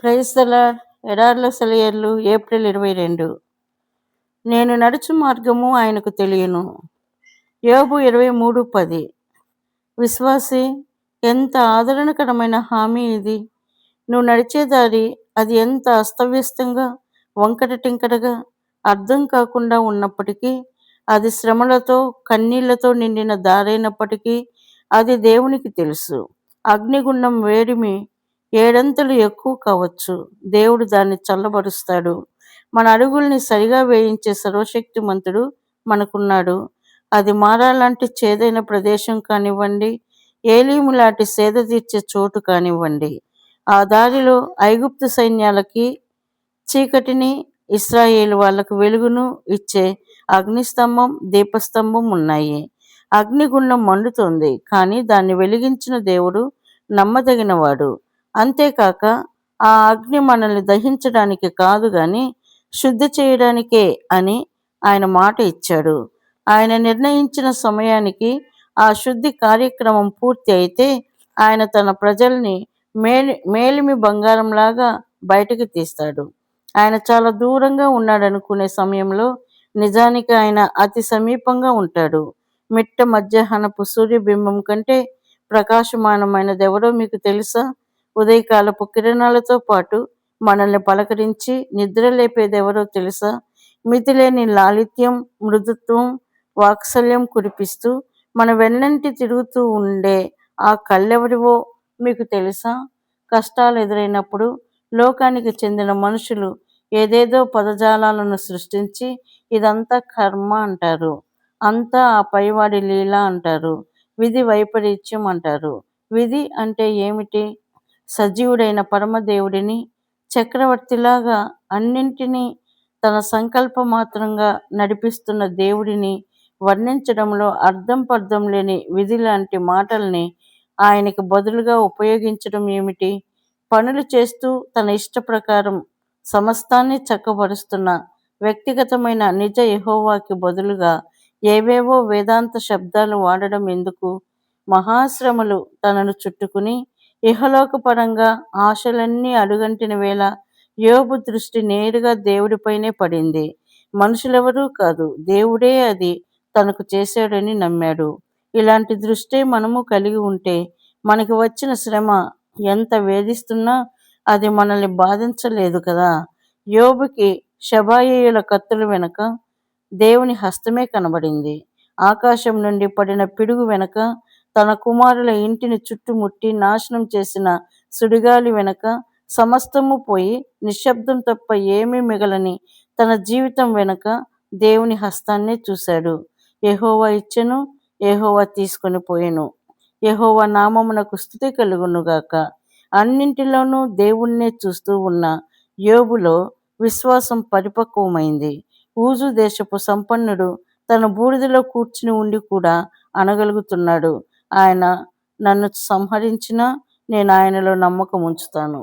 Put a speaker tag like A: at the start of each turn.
A: Praise the lord. ఎడార్ల సెలయర్లు April 22. నేను నడుచు మార్గము ఆయనకు తెలియను. యోబు 23:10. విశ్వాసి, ఎంత ఆదరణకరమైన హామీ ఇది. నువ్వు నడిచే దారి అది ఎంత అస్తవ్యస్తంగా, వంకట టింకటగా, అర్థం కాకుండా ఉన్నప్పటికీ, అది శ్రమలతో కన్నీళ్లతో నిండిన దారైనప్పటికీ అది దేవునికి తెలుసు. అగ్నిగుండం వేడిమి ఏడంతలు ఎక్కువ కావచ్చు, దేవుడు దాన్ని చల్లబరుస్తాడు. మన అడుగుల్ని సరిగా వేయించే సర్వశక్తిమంతుడు మనకున్నాడు. అది మారాలాంటి చేదైన ప్రదేశం కానివ్వండి, ఏలీము లాంటి సేద తీర్చే చోటు కానివ్వండి. ఆ దారిలో ఐగుప్తు సైన్యాలకి చీకటిని, ఇశ్రాయేలు వాళ్లకు వెలుగును ఇచ్చే అగ్నిస్తంభం, దీపస్తంభం ఉన్నాయి. అగ్నిగుండం మండుతోంది, కానీ దాన్ని వెలిగించిన దేవుడు నమ్మదగినవాడు. అంతేకాక ఆ అగ్ని మనల్ని దహించడానికి కాదు గాని శుద్ధి చేయడానికే అని ఆయన మాట ఇచ్చాడు. ఆయన నిర్ణయించిన సమయానికి ఆ శుద్ధి కార్యక్రమం పూర్తి అయితే ఆయన తన ప్రజల్ని మేలిమి బంగారంలాగా బయటకు తీస్తాడు. ఆయన చాలా దూరంగా ఉన్నాడనుకునే సమయంలో నిజానికి ఆయన అతి సమీపంగా ఉంటాడు. మిట్ట మధ్యాహ్నపు సూర్యబింబం కంటే ప్రకాశమానమైనదెవరో మీకు తెలుసా? ఉదయకాలపు కిరణాలతో పాటు మనల్ని పలకరించి నిద్రలేపేదెవరో తెలుసా? మితిలేని లాలిత్యం, మృదుత్వం, వాత్సల్యం కురిపిస్తూ మన వెన్నంటి తిరుగుతూ ఉండే ఆ కళ్ళెవరివో మీకు తెలుసా? కష్టాలు ఎదురైనప్పుడు లోకానికి చెందిన మనుషులు ఏదేదో పదజాలాలను సృష్టించి ఇదంతా కర్మ అంటారు, అంతా ఆ పైవాడి లీల అంటారు, విధి వైపరీత్యం అంటారు. విధి అంటే ఏమిటి? సజీవుడైన పరమదేవుడిని, చక్రవర్తిలాగా అన్నింటినీ తన సంకల్పమాత్రంగా నడిపిస్తున్న దేవుడిని వర్ణించడంలో అర్థం పర్థం లేని విధి లాంటి మాటల్ని ఆయనకి బదులుగా ఉపయోగించడం ఏమిటి? పనులు చేస్తూ తన ఇష్ట ప్రకారం సమస్తాన్ని చక్కబరుస్తున్న వ్యక్తిగతమైన నిజ యెహోవాకి బదులుగా ఏవేవో వేదాంత శబ్దాలు వాడడం ఎందుకు? మహాశ్రమలు తనను చుట్టుకుని ఇహలోకపరంగా ఆశలన్నీ అడుగంటిన వేళ యోబు దృష్టి నేరుగా దేవుడిపైనే పడింది. మనుషులెవరూ కాదు, దేవుడే అది తనకు చేశాడని నమ్మాడు. ఇలాంటి దృష్టే మనము కలిగి ఉంటే మనకి వచ్చిన శ్రమ ఎంత వేధిస్తున్నా అది మనల్ని బాధించలేదు కదా. యోబుకి షబాయియుల కత్తుల వెనక దేవుని హస్తమే కనబడింది. ఆకాశం నుండి పడిన పిడుగు వెనక, తన కుమారుల ఇంటిని చుట్టుముట్టి నాశనం చేసిన సుడిగాలి వెనక, సమస్తము పోయి నిశ్శబ్దం తప్ప ఏమీ మిగలని తన జీవితం వెనక దేవుని హస్తాన్నే చూశాడు. యెహోవా ఇచ్చెను, యెహోవా తీసుకొని పోయెను. యెహోవా నామమునకు స్తుతి కలుగునుగాక. అన్నింటిలోనూ దేవుణ్ణే చూస్తూ ఉన్న యోబులో విశ్వాసం పరిపక్వమైంది. ఊజు దేశపు సంపన్నుడు తన బూడిదలో కూర్చుని ఉండి కూడా అనగలుగుతున్నాడు, ఆయన నన్ను సంహరించినా నేను ఆయనలో నమ్మకం ఉంచుతాను.